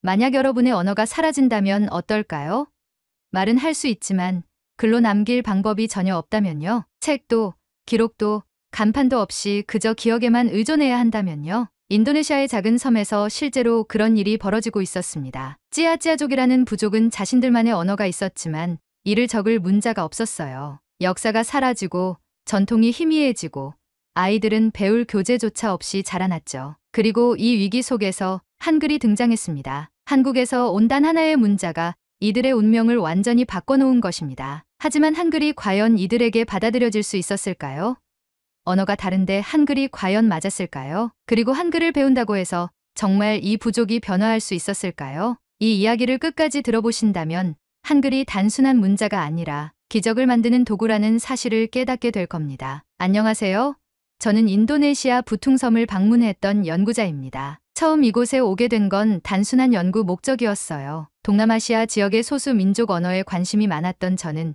만약 여러분의 언어가 사라진다면 어떨까요? 말은 할 수 있지만 글로 남길 방법이 전혀 없다면요. 책도, 기록도, 간판도 없이 그저 기억에만 의존해야 한다면요. 인도네시아의 작은 섬에서 실제로 그런 일이 벌어지고 있었습니다. 찌아찌아족이라는 부족은 자신들만의 언어가 있었지만 이를 적을 문자가 없었어요. 역사가 사라지고 전통이 희미해지고 아이들은 배울 교재조차 없이 자라났죠. 그리고 이 위기 속에서 한글이 등장했습니다. 한국에서 온 단 하나의 문자가 이들의 운명을 완전히 바꿔놓은 것입니다. 하지만 한글이 과연 이들에게 받아들여질 수 있었을까요? 언어가 다른데 한글이 과연 맞았을까요? 그리고 한글을 배운다고 해서 정말 이 부족이 변화할 수 있었을까요? 이 이야기를 끝까지 들어보신다면 한글이 단순한 문자가 아니라 기적을 만드는 도구라는 사실을 깨닫게 될 겁니다. 안녕하세요. 저는 인도네시아 부퉁섬을 방문했던 연구자입니다. 처음 이곳에 오게 된 건 단순한 연구 목적이었어요. 동남아시아 지역의 소수 민족 언어에 관심이 많았던 저는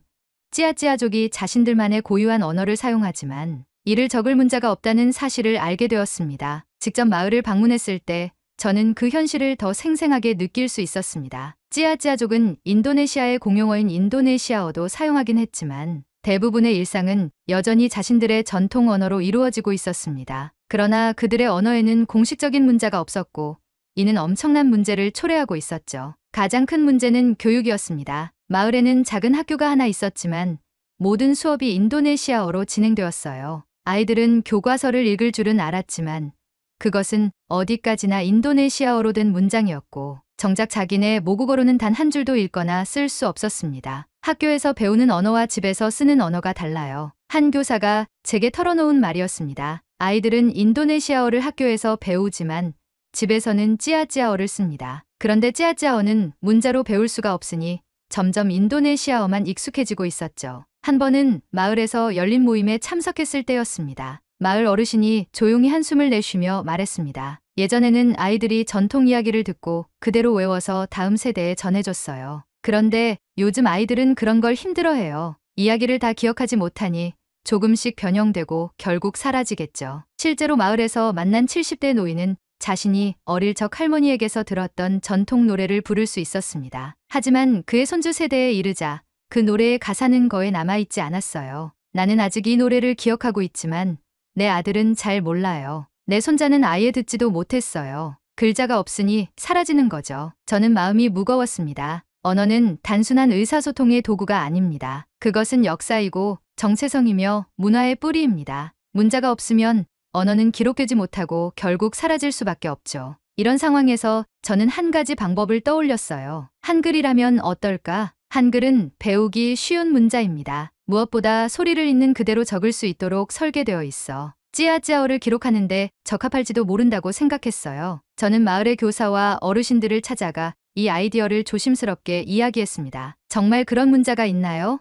찌아찌아족이 자신들만의 고유한 언어를 사용하지만 이를 적을 문자가 없다는 사실을 알게 되었습니다. 직접 마을을 방문했을 때 저는 그 현실을 더 생생하게 느낄 수 있었습니다. 찌아찌아족은 인도네시아의 공용어인 인도네시아어도 사용하긴 했지만 대부분의 일상은 여전히 자신들의 전통 언어로 이루어지고 있었습니다. 그러나 그들의 언어에는 공식적인 문자가 없었고 이는 엄청난 문제를 초래하고 있었죠. 가장 큰 문제는 교육이었습니다. 마을에는 작은 학교가 하나 있었지만 모든 수업이 인도네시아어로 진행되었어요. 아이들은 교과서를 읽을 줄은 알았지만 그것은 어디까지나 인도네시아어로 된 문장이었고 정작 자기네 모국어로는 단 한 줄도 읽거나 쓸 수 없었습니다. 학교에서 배우는 언어와 집에서 쓰는 언어가 달라요. 한 교사가 제게 털어놓은 말이었습니다. 아이들은 인도네시아어를 학교에서 배우지만 집에서는 찌아찌아어를 씁니다. 그런데 찌아찌아어는 문자로 배울 수가 없으니 점점 인도네시아어만 익숙해지고 있었죠. 한 번은 마을에서 열린 모임에 참석했을 때였습니다. 마을 어르신이 조용히 한숨을 내쉬며 말했습니다. 예전에는 아이들이 전통 이야기를 듣고 그대로 외워서 다음 세대에 전해줬어요. 그런데 요즘 아이들은 그런 걸 힘들어해요. 이야기를 다 기억하지 못하니 조금씩 변형되고 결국 사라지겠죠. 실제로 마을에서 만난 70대 노인은 자신이 어릴 적 할머니에게서 들었던 전통 노래를 부를 수 있었습니다. 하지만 그의 손주 세대에 이르자 그 노래의 가사는 거의 남아있지 않았어요. 나는 아직 이 노래를 기억하고 있지만 내 아들은 잘 몰라요. 내 손자는 아예 듣지도 못했어요. 글자가 없으니 사라지는 거죠. 저는 마음이 무거웠습니다. 언어는 단순한 의사소통의 도구가 아닙니다. 그것은 역사이고 정체성이며 문화의 뿌리입니다. 문자가 없으면 언어는 기록되지 못하고 결국 사라질 수밖에 없죠. 이런 상황에서 저는 한 가지 방법을 떠올렸어요. 한글이라면 어떨까? 한글은 배우기 쉬운 문자입니다. 무엇보다 소리를 있는 그대로 적을 수 있도록 설계되어 있어 찌아찌아어를 기록하는데 적합할지도 모른다고 생각했어요. 저는 마을의 교사와 어르신들을 찾아가 이 아이디어를 조심스럽게 이야기했습니다. 정말 그런 문자가 있나요?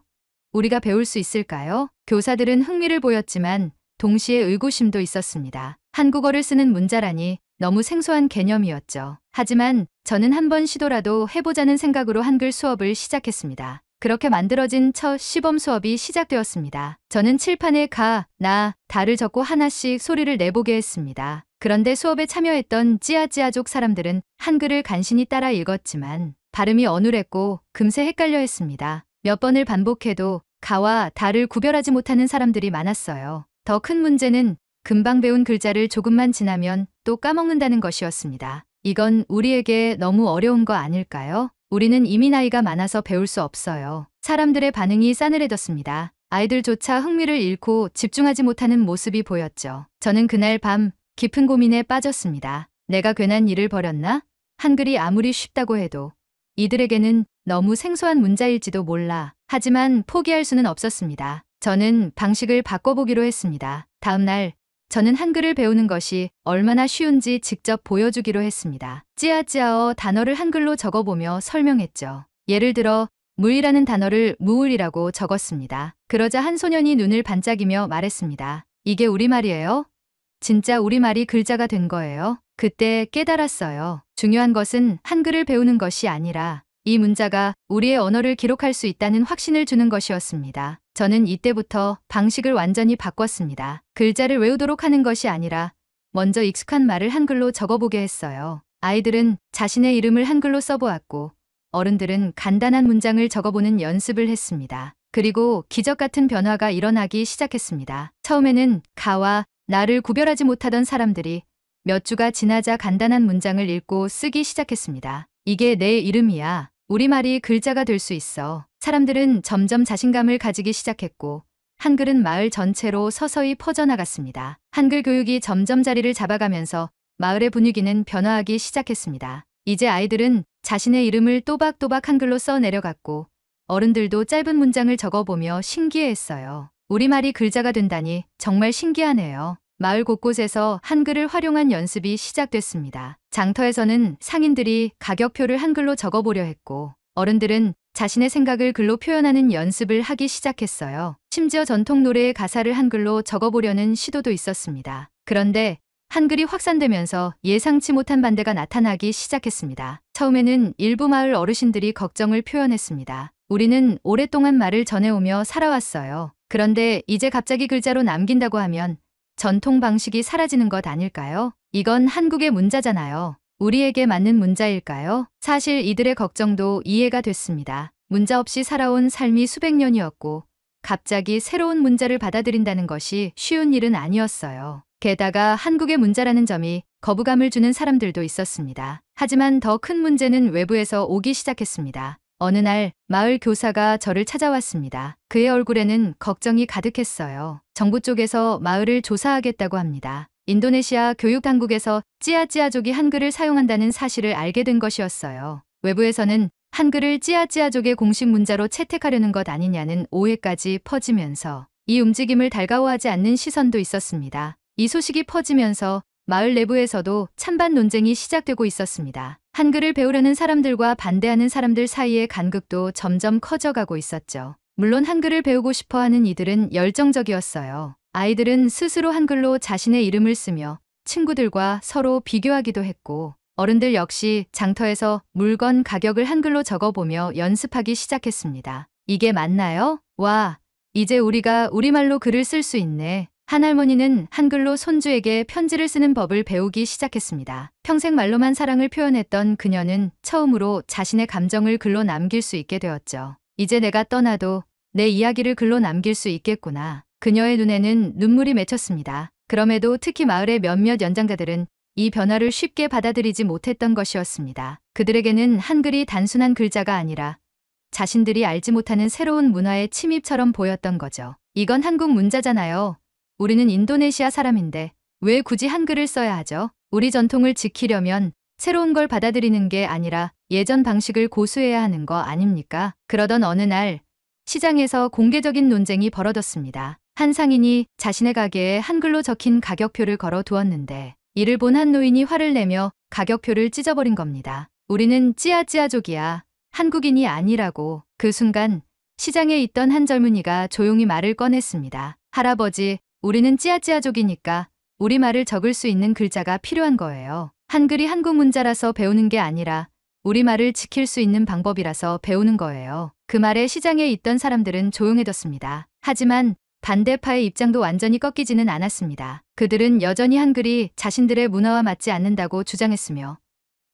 우리가 배울 수 있을까요? 교사들은 흥미를 보였지만 동시에 의구심도 있었습니다. 한국어를 쓰는 문자라니 너무 생소한 개념이었죠. 하지만 저는 한번 시도라도 해보자는 생각으로 한글 수업을 시작했습니다. 그렇게 만들어진 첫 시범 수업이 시작되었습니다. 저는 칠판에 가, 나, 다를 적고 하나씩 소리를 내보게 했습니다. 그런데 수업에 참여했던 찌아찌아족 사람들은 한글을 간신히 따라 읽었지만 발음이 어눌했고 금세 헷갈려 했습니다. 몇 번을 반복해도 가와 다를 구별하지 못하는 사람들이 많았어요. 더 큰 문제는 금방 배운 글자를 조금만 지나면 또 까먹는다는 것이었습니다. 이건 우리에게 너무 어려운 거 아닐까요? 우리는 이미 나이가 많아서 배울 수 없어요. 사람들의 반응이 싸늘해졌습니다. 아이들조차 흥미를 잃고 집중하지 못하는 모습이 보였죠. 저는 그날 밤 깊은 고민에 빠졌습니다. 내가 괜한 일을 벌였나? 한글이 아무리 쉽다고 해도 이들에게는 너무 생소한 문자일지도 몰라. 하지만 포기할 수는 없었습니다. 저는 방식을 바꿔보기로 했습니다. 다음 날 저는 한글을 배우는 것이 얼마나 쉬운지 직접 보여주기로 했습니다. 찌아찌아어 단어를 한글로 적어보며 설명했죠. 예를 들어 무이라는 단어를 무울이라고 적었습니다. 그러자 한 소년이 눈을 반짝이며 말했습니다. 이게 우리말이에요? 진짜 우리말이 글자가 된 거예요? 그때 깨달았어요. 중요한 것은 한글을 배우는 것이 아니라 이 문자가 우리의 언어를 기록할 수 있다는 확신을 주는 것이었습니다. 저는 이때부터 방식을 완전히 바꿨습니다. 글자를 외우도록 하는 것이 아니라 먼저 익숙한 말을 한글로 적어보게 했어요. 아이들은 자신의 이름을 한글로 써보았고 어른들은 간단한 문장을 적어보는 연습을 했습니다. 그리고 기적 같은 변화가 일어나기 시작했습니다. 처음에는 가와 나를 구별하지 못하던 사람들이 몇 주가 지나자 간단한 문장을 읽고 쓰기 시작했습니다. 이게 내 이름이야. 우리말이 글자가 될 수 있어. 사람들은 점점 자신감을 가지기 시작했고 한글은 마을 전체로 서서히 퍼져나갔습니다. 한글 교육이 점점 자리를 잡아가면서 마을의 분위기는 변화하기 시작했습니다. 이제 아이들은 자신의 이름을 또박또박 한글로 써 내려갔고 어른들도 짧은 문장을 적어보며 신기해했어요. 우리말이 글자가 된다니 정말 신기하네요. 마을 곳곳에서 한글을 활용한 연습이 시작됐습니다. 장터에서는 상인들이 가격표를 한글로 적어보려 했고 어른들은 자신의 생각을 글로 표현하는 연습을 하기 시작했어요. 심지어 전통 노래의 가사를 한글로 적어보려는 시도도 있었습니다. 그런데 한글이 확산되면서 예상치 못한 반대가 나타나기 시작했습니다. 처음에는 일부 마을 어르신들이 걱정을 표현했습니다. 우리는 오랫동안 말을 전해오며 살아왔어요. 그런데 이제 갑자기 글자로 남긴다고 하면 전통 방식이 사라지는 것 아닐까요? 이건 한국의 문자잖아요. 우리에게 맞는 문자일까요? 사실 이들의 걱정도 이해가 됐습니다. 문자 없이 살아온 삶이 수백 년이었고 갑자기 새로운 문자를 받아들인다는 것이 쉬운 일은 아니었어요. 게다가 한국의 문자라는 점이 거부감을 주는 사람들도 있었습니다. 하지만 더 큰 문제는 외부에서 오기 시작했습니다. 어느 날 마을 교사가 저를 찾아왔습니다. 그의 얼굴에는 걱정이 가득했어요. 정부 쪽에서 마을을 조사하겠다고 합니다. 인도네시아 교육당국에서 찌아찌아족이 한글을 사용한다는 사실을 알게 된 것이었어요. 외부에서는 한글을 찌아찌아족의 공식 문자로 채택하려는 것 아니냐는 오해까지 퍼지면서 이 움직임을 달가워하지 않는 시선도 있었습니다. 이 소식이 퍼지면서 마을 내부에서도 찬반 논쟁이 시작되고 있었습니다. 한글을 배우려는 사람들과 반대하는 사람들 사이의 간극도 점점 커져가고 있었죠. 물론 한글을 배우고 싶어하는 이들은 열정적이었어요. 아이들은 스스로 한글로 자신의 이름을 쓰며 친구들과 서로 비교하기도 했고 어른들 역시 장터에서 물건 가격을 한글로 적어보며 연습하기 시작했습니다. 이게 맞나요? 와, 이제 우리가 우리말로 글을 쓸 수 있네. 한 할머니는 한글로 손주에게 편지를 쓰는 법을 배우기 시작했습니다. 평생 말로만 사랑을 표현했던 그녀는 처음으로 자신의 감정을 글로 남길 수 있게 되었죠. 이제 내가 떠나도 내 이야기를 글로 남길 수 있겠구나. 그녀의 눈에는 눈물이 맺혔습니다. 그럼에도 특히 마을의 몇몇 연장자들은 이 변화를 쉽게 받아들이지 못했던 것이었습니다. 그들에게는 한글이 단순한 글자가 아니라 자신들이 알지 못하는 새로운 문화의 침입처럼 보였던 거죠. 이건 한국 문자잖아요. 우리는 인도네시아 사람인데 왜 굳이 한글을 써야 하죠? 우리 전통을 지키려면 새로운 걸 받아들이는 게 아니라 예전 방식을 고수해야 하는 거 아닙니까? 그러던 어느 날 시장에서 공개적인 논쟁이 벌어졌습니다. 한 상인이 자신의 가게에 한글로 적힌 가격표를 걸어 두었는데 이를 본 한 노인이 화를 내며 가격표를 찢어버린 겁니다. 우리는 찌아찌아족이야. 한국인이 아니라고. 그 순간 시장에 있던 한 젊은이가 조용히 말을 꺼냈습니다. 할아버지, 우리는 찌아찌아족이니까 우리말을 적을 수 있는 글자가 필요한 거예요. 한글이 한국 문자라서 배우는 게 아니라 우리말을 지킬 수 있는 방법이라서 배우는 거예요. 그 말에 시장에 있던 사람들은 조용해졌습니다. 하지만 반대파의 입장도 완전히 꺾이지는 않았습니다. 그들은 여전히 한글이 자신들의 문화와 맞지 않는다고 주장했으며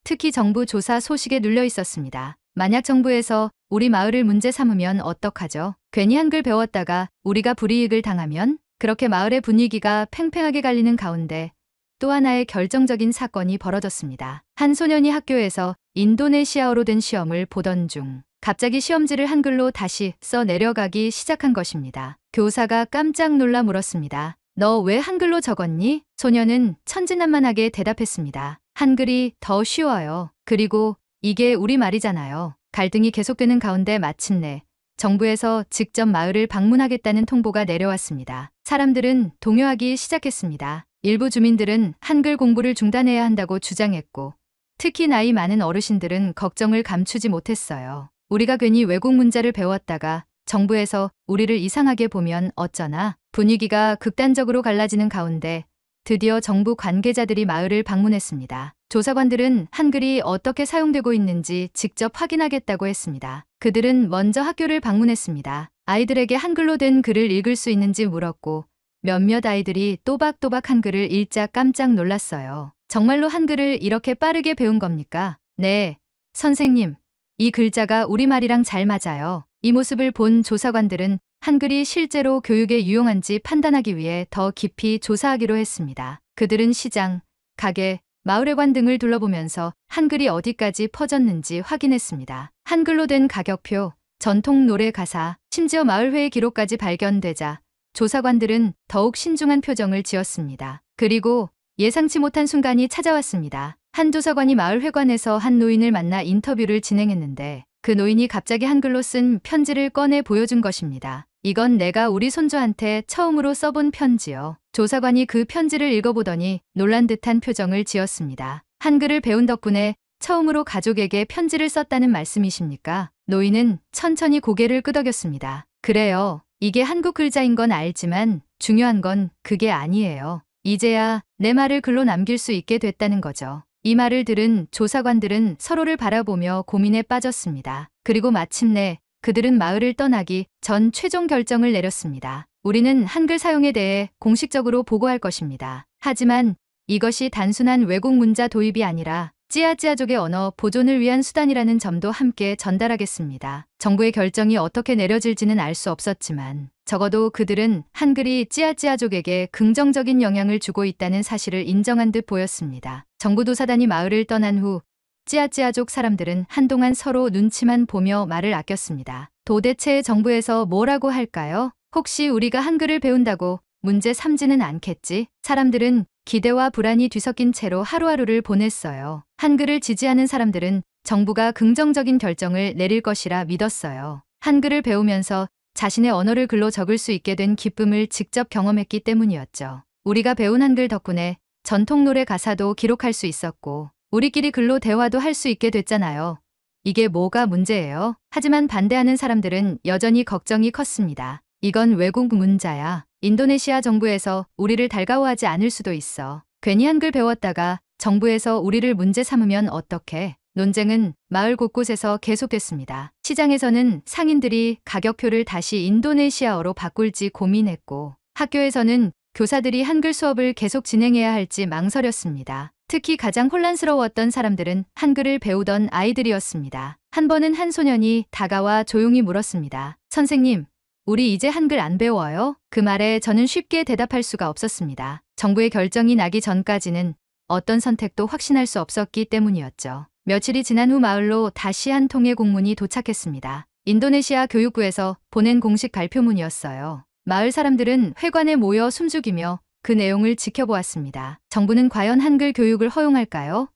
특히 정부 조사 소식에 눌려 있었습니다. 만약 정부에서 우리 마을을 문제 삼으면 어떡하죠? 괜히 한글 배웠다가 우리가 불이익을 당하면? 그렇게 마을의 분위기가 팽팽하게 갈리는 가운데 또 하나의 결정적인 사건이 벌어졌습니다. 한 소년이 학교에서 인도네시아어로 된 시험을 보던 중 갑자기 시험지를 한글로 다시 써 내려가기 시작한 것입니다. 교사가 깜짝 놀라 물었습니다. 너 왜 한글로 적었니? 소년은 천진난만하게 대답했습니다. 한글이 더 쉬워요. 그리고 이게 우리말이잖아요. 갈등이 계속되는 가운데 마침내 정부에서 직접 마을을 방문하겠다는 통보가 내려왔습니다. 사람들은 동요하기 시작했습니다. 일부 주민들은 한글 공부를 중단해야 한다고 주장했고 특히 나이 많은 어르신들은 걱정을 감추지 못했어요. 우리가 괜히 외국 문자를 배웠다가 정부에서 우리를 이상하게 보면 어쩌나. 분위기가 극단적으로 갈라지는 가운데 드디어 정부 관계자들이 마을을 방문했습니다. 조사관들은 한글이 어떻게 사용되고 있는지 직접 확인하겠다고 했습니다. 그들은 먼저 학교를 방문했습니다. 아이들에게 한글로 된 글을 읽을 수 있는지 물었고 몇몇 아이들이 또박또박 한글을 읽자 깜짝 놀랐어요. 정말로 한글을 이렇게 빠르게 배운 겁니까? 네, 선생님. 이 글자가 우리말이랑 잘 맞아요. 이 모습을 본 조사관들은 한글이 실제로 교육에 유용한지 판단하기 위해 더 깊이 조사하기로 했습니다. 그들은 시장, 가게, 마을회관 등을 둘러보면서 한글이 어디까지 퍼졌는지 확인했습니다. 한글로 된 가격표, 전통 노래 가사, 심지어 마을회의 기록까지 발견되자 조사관들은 더욱 신중한 표정을 지었습니다. 그리고 예상치 못한 순간이 찾아왔습니다. 한 조사관이 마을회관에서 한 노인을 만나 인터뷰를 진행했는데 그 노인이 갑자기 한글로 쓴 편지를 꺼내 보여준 것입니다. 이건 내가 우리 손주한테 처음으로 써본 편지요. 조사관이 그 편지를 읽어보더니 놀란 듯한 표정을 지었습니다. 한글을 배운 덕분에 처음으로 가족에게 편지를 썼다는 말씀이십니까? 노인은 천천히 고개를 끄덕였습니다. 그래요. 이게 한국 글자인 건 알지만 중요한 건 그게 아니에요. 이제야 내 말을 글로 남길 수 있게 됐다는 거죠. 이 말을 들은 조사관들은 서로를 바라보며 고민에 빠졌습니다. 그리고 마침내 그들은 마을을 떠나기 전 최종 결정을 내렸습니다. 우리는 한글 사용에 대해 공식적으로 보고할 것입니다. 하지만 이것이 단순한 외국 문자 도입이 아니라 찌아찌아족의 언어 보존을 위한 수단이라는 점도 함께 전달하겠습니다. 정부의 결정이 어떻게 내려질지는 알 수 없었지만 적어도 그들은 한글이 찌아찌아족에게 긍정적인 영향을 주고 있다는 사실을 인정한 듯 보였습니다. 정부 도사단이 마을을 떠난 후 찌아찌아족 사람들은 한동안 서로 눈치만 보며 말을 아꼈습니다. 도대체 정부에서 뭐라고 할까요? 혹시 우리가 한글을 배운다고 문제 삼지는 않겠지? 사람들은 기대와 불안이 뒤섞인 채로 하루하루를 보냈어요. 한글을 지지하는 사람들은 정부가 긍정적인 결정을 내릴 것이라 믿었어요. 한글을 배우면서 자신의 언어를 글로 적을 수 있게 된 기쁨을 직접 경험했기 때문이었죠. 우리가 배운 한글 덕분에 전통 노래 가사도 기록할 수 있었고 우리끼리 글로 대화도 할 수 있게 됐잖아요. 이게 뭐가 문제예요? 하지만 반대하는 사람들은 여전히 걱정이 컸습니다. 이건 외국 문자야. 인도네시아 정부에서 우리를 달가워하지 않을 수도 있어. 괜히 한글 배웠다가 정부에서 우리를 문제 삼으면 어떡해? 논쟁은 마을 곳곳에서 계속됐습니다. 시장에서는 상인들이 가격표를 다시 인도네시아어로 바꿀지 고민했고 학교에서는 교사들이 한글 수업을 계속 진행해야 할지 망설였습니다. 특히 가장 혼란스러웠던 사람들은 한글을 배우던 아이들이었습니다. 한 번은 한 소년이 다가와 조용히 물었습니다. 선생님, 우리 이제 한글 안 배워요? 그 말에 저는 쉽게 대답할 수가 없었습니다. 정부의 결정이 나기 전까지는 어떤 선택도 확신할 수 없었기 때문이었죠. 며칠이 지난 후 마을로 다시 한 통의 공문이 도착했습니다. 인도네시아 교육부에서 보낸 공식 발표문이었어요. 마을 사람들은 회관에 모여 숨죽이며 그 내용을 지켜보았습니다. 정부는 과연 한글 교육을 허용할까요?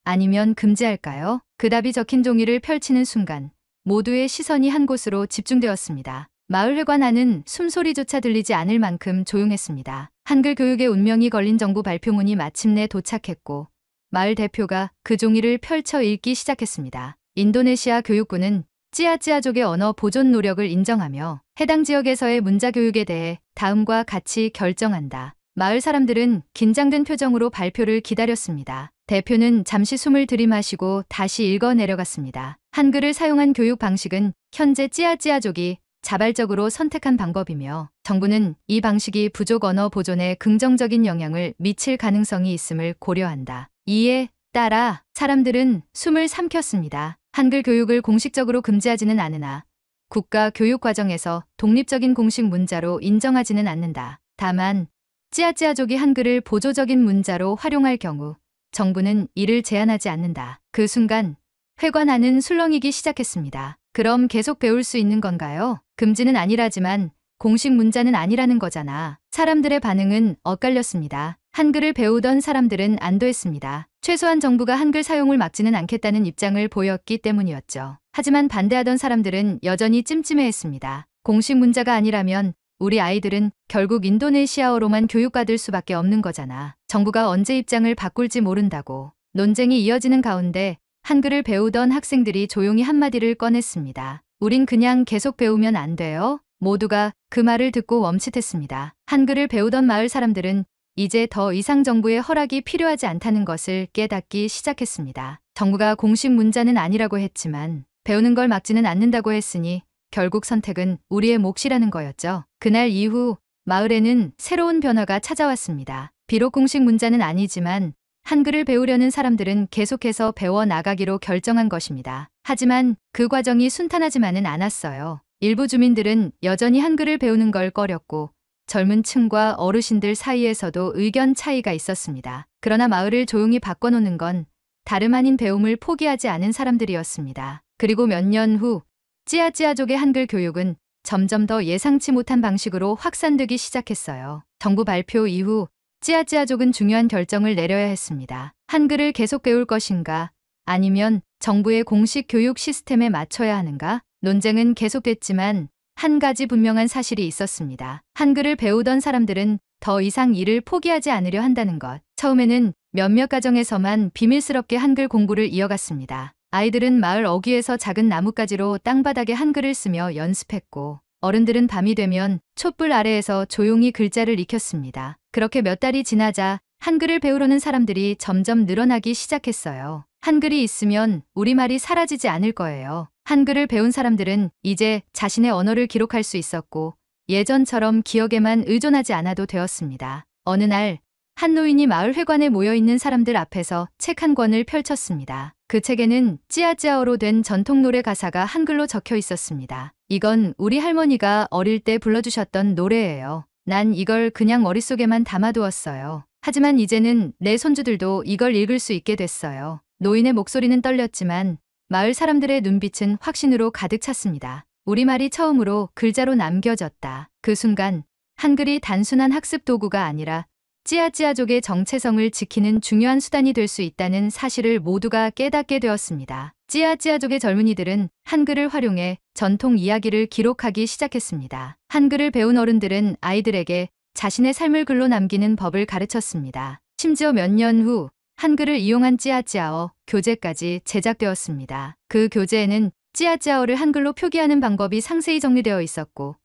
아니면 금지할까요? 그 답이 적힌 종이를 펼치는 순간 모두의 시선이 한 곳으로 집중되었습니다. 마을 회관 안은 숨소리조차 들리지 않을 만큼 조용했습니다. 한글 교육의 운명이 걸린 정부 발표문이 마침내 도착했고 마을 대표가 그 종이를 펼쳐 읽기 시작했습니다. 인도네시아 교육부는 찌아찌아족의 언어 보존 노력을 인정하며 해당 지역에서의 문자 교육에 대해 다음과 같이 결정한다. 마을 사람들은 긴장된 표정으로 발표를 기다렸습니다. 대표는 잠시 숨을 들이마시고 다시 읽어 내려갔습니다. 한글을 사용한 교육 방식은 현재 찌아찌아족이 자발적으로 선택한 방법이며 정부는 이 방식이 부족 언어 보존에 긍정적인 영향을 미칠 가능성이 있음을 고려한다. 이에 따라 사람들은 숨을 삼켰습니다. 한글 교육을 공식적으로 금지하지는 않으나 국가 교육 과정에서 독립적인 공식 문자로 인정하지는 않는다. 다만 찌아찌아족이 한글을 보조적인 문자로 활용할 경우 정부는 이를 제한하지 않는다. 그 순간 회관 안은 술렁이기 시작했습니다. 그럼 계속 배울 수 있는 건가요? 금지는 아니라지만 공식 문자는 아니라는 거잖아. 사람들의 반응은 엇갈렸습니다. 한글을 배우던 사람들은 안도했습니다. 최소한 정부가 한글 사용을 막지는 않겠다는 입장을 보였기 때문이었죠. 하지만 반대하던 사람들은 여전히 찜찜해했습니다. 공식 문자가 아니라면 우리 아이들은 결국 인도네시아어로만 교육받을 수밖에 없는 거잖아. 정부가 언제 입장을 바꿀지 모른다고. 논쟁이 이어지는 가운데 한글을 배우던 학생들이 조용히 한마디를 꺼냈습니다. 우린 그냥 계속 배우면 안 돼요? 모두가 그 말을 듣고 멈칫했습니다. 한글을 배우던 마을 사람들은 이제 더 이상 정부의 허락이 필요하지 않다는 것을 깨닫기 시작했습니다. 정부가 공식 문자는 아니라고 했지만 배우는 걸 막지는 않는다고 했으니 결국 선택은 우리의 몫이라는 거였죠. 그날 이후 마을에는 새로운 변화가 찾아왔습니다. 비록 공식 문자는 아니지만 한글을 배우려는 사람들은 계속해서 배워 나가기로 결정한 것입니다. 하지만 그 과정이 순탄하지만은 않았어요. 일부 주민들은 여전히 한글을 배우는 걸 꺼렸고 젊은 층과 어르신들 사이에서도 의견 차이가 있었습니다. 그러나 마을을 조용히 바꿔놓는 건 다름 아닌 배움을 포기하지 않은 사람들이었습니다. 그리고 몇 년 후 찌아찌아족의 한글 교육은 점점 더 예상치 못한 방식으로 확산되기 시작했어요. 정부 발표 이후 찌아찌아족은 중요한 결정을 내려야 했습니다. 한글을 계속 배울 것인가 아니면 정부의 공식 교육 시스템에 맞춰야 하는가? 논쟁은 계속됐지만 한 가지 분명한 사실이 있었습니다. 한글을 배우던 사람들은 더 이상 이를 포기하지 않으려 한다는 것. 처음에는 몇몇 가정에서만 비밀스럽게 한글 공부를 이어갔습니다. 아이들은 마을 어귀에서 작은 나뭇가지로 땅바닥에 한글을 쓰며 연습했고 어른들은 밤이 되면 촛불 아래에서 조용히 글자를 익혔습니다. 그렇게 몇 달이 지나자 한글을 배우려는 사람들이 점점 늘어나기 시작했어요. 한글이 있으면 우리말이 사라지지 않을 거예요. 한글을 배운 사람들은 이제 자신의 언어를 기록할 수 있었고 예전처럼 기억에만 의존하지 않아도 되었습니다. 어느 날 한 노인이 마을 회관에 모여있는 사람들 앞에서 책 한 권을 펼쳤습니다. 그 책에는 찌아찌아어로 된 전통 노래 가사가 한글로 적혀 있었습니다. 이건 우리 할머니가 어릴 때 불러주셨던 노래예요. 난 이걸 그냥 머릿속에만 담아두었어요. 하지만 이제는 내 손주들도 이걸 읽을 수 있게 됐어요. 노인의 목소리는 떨렸지만 마을 사람들의 눈빛은 확신으로 가득 찼습니다. 우리말이 처음으로 글자로 남겨졌다. 그 순간 한글이 단순한 학습 도구가 아니라 찌아찌아족의 정체성을 지키는 중요한 수단이 될 수 있다는 사실을 모두가 깨닫게 되었습니다. 찌아찌아족의 젊은이들은 한글을 활용해 전통 이야기를 기록하기 시작했습니다. 한글을 배운 어른들은 아이들에게 자신의 삶을 글로 남기는 법을 가르쳤습니다. 심지어 몇 년 후 한글을 이용한 찌아찌아어 교재까지 제작되었습니다. 그 교재에는 찌아찌아어를 한글로 표기하는 방법이 상세히 정리되어 있었고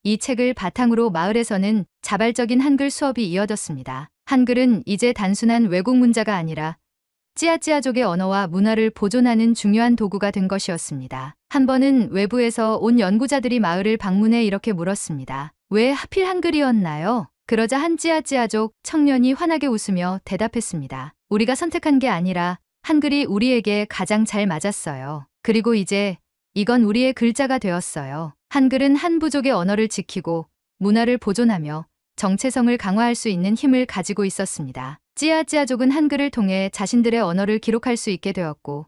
이 책을 바탕으로 마을에서는 자발적인 한글 수업이 이어졌습니다. 한글은 이제 단순한 외국 문자가 아니라 찌아찌아족의 언어와 문화를 보존하는 중요한 도구가 된 것이었습니다. 한 번은 외부에서 온 연구자들이 마을을 방문해 이렇게 물었습니다. 왜 하필 한글이었나요? 그러자 한 찌아찌아족 청년이 환하게 웃으며 대답했습니다. 우리가 선택한 게 아니라 한글이 우리에게 가장 잘 맞았어요. 그리고 이제 이건 우리의 글자가 되었어요. 한글은 한 부족의 언어를 지키고 문화를 보존하며 정체성을 강화할 수 있는 힘을 가지고 있었습니다. 찌아찌아족은 한글을 통해 자신들의 언어를 기록할 수 있게 되었고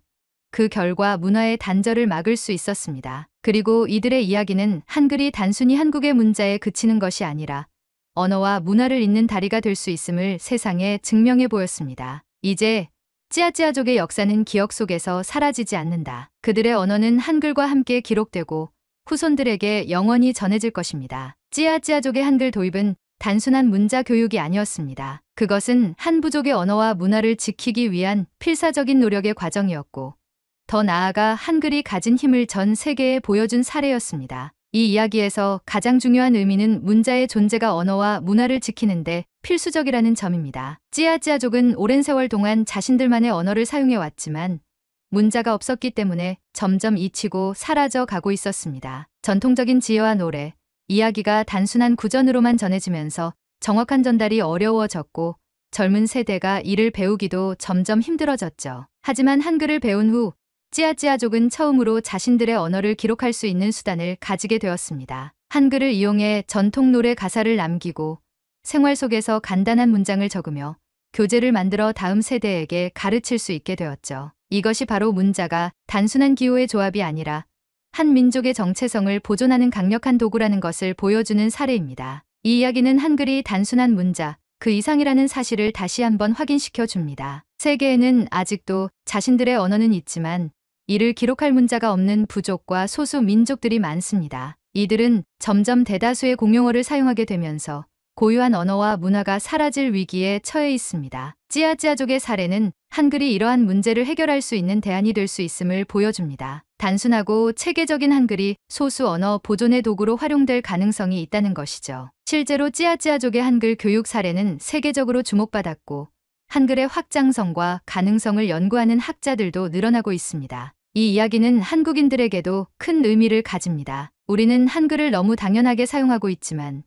그 결과 문화의 단절을 막을 수 있었습니다. 그리고 이들의 이야기는 한글이 단순히 한국의 문자에 그치는 것이 아니라 언어와 문화를 잇는 다리가 될 수 있음을 세상에 증명해 보였습니다. 이제 찌아찌아족의 역사는 기억 속에서 사라지지 않는다. 그들의 언어는 한글과 함께 기록되고 후손들에게 영원히 전해질 것입니다. 찌아찌아족의 한글 도입은 단순한 문자 교육이 아니었습니다. 그것은 한 부족의 언어와 문화를 지키기 위한 필사적인 노력의 과정이었고 더 나아가 한글이 가진 힘을 전 세계에 보여준 사례였습니다. 이 이야기에서 가장 중요한 의미는 문자의 존재가 언어와 문화를 지키는데 필수적이라는 점입니다. 찌아찌아족은 오랜 세월 동안 자신들만의 언어를 사용해 왔지만 문자가 없었기 때문에 점점 잊히고 사라져 가고 있었습니다. 전통적인 지혜와 노래, 이야기가 단순한 구전으로만 전해지면서 정확한 전달이 어려워졌고 젊은 세대가 이를 배우기도 점점 힘들어졌죠. 하지만 한글을 배운 후 찌아찌아족은 처음으로 자신들의 언어를 기록할 수 있는 수단을 가지게 되었습니다. 한글을 이용해 전통 노래 가사를 남기고 생활 속에서 간단한 문장을 적으며 교재를 만들어 다음 세대에게 가르칠 수 있게 되었죠. 이것이 바로 문자가 단순한 기호의 조합이 아니라 한 민족의 정체성을 보존하는 강력한 도구라는 것을 보여주는 사례입니다. 이 이야기는 한글이 단순한 문자, 그 이상이라는 사실을 다시 한번 확인시켜 줍니다. 세계에는 아직도 자신들의 언어는 있지만 이를 기록할 문자가 없는 부족과 소수 민족들이 많습니다. 이들은 점점 대다수의 공용어를 사용하게 되면서 고유한 언어와 문화가 사라질 위기에 처해 있습니다. 찌아찌아족의 사례는 한글이 이러한 문제를 해결할 수 있는 대안이 될 수 있음을 보여줍니다. 단순하고 체계적인 한글이 소수 언어 보존의 도구로 활용될 가능성이 있다는 것이죠. 실제로 찌아찌아족의 한글 교육 사례는 세계적으로 주목받았고 한글의 확장성과 가능성을 연구하는 학자들도 늘어나고 있습니다. 이 이야기는 한국인들에게도 큰 의미를 가집니다. 우리는 한글을 너무 당연하게 사용하고 있지만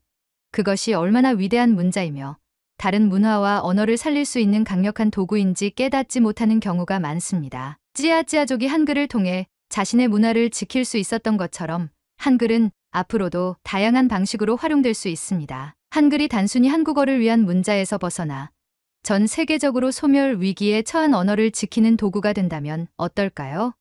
그것이 얼마나 위대한 문자이며 다른 문화와 언어를 살릴 수 있는 강력한 도구인지 깨닫지 못하는 경우가 많습니다. 찌아찌아족이 한글을 통해 자신의 문화를 지킬 수 있었던 것처럼 한글은 앞으로도 다양한 방식으로 활용될 수 있습니다. 한글이 단순히 한국어를 위한 문자에서 벗어나 전 세계적으로 소멸 위기에 처한 언어를 지키는 도구가 된다면 어떨까요?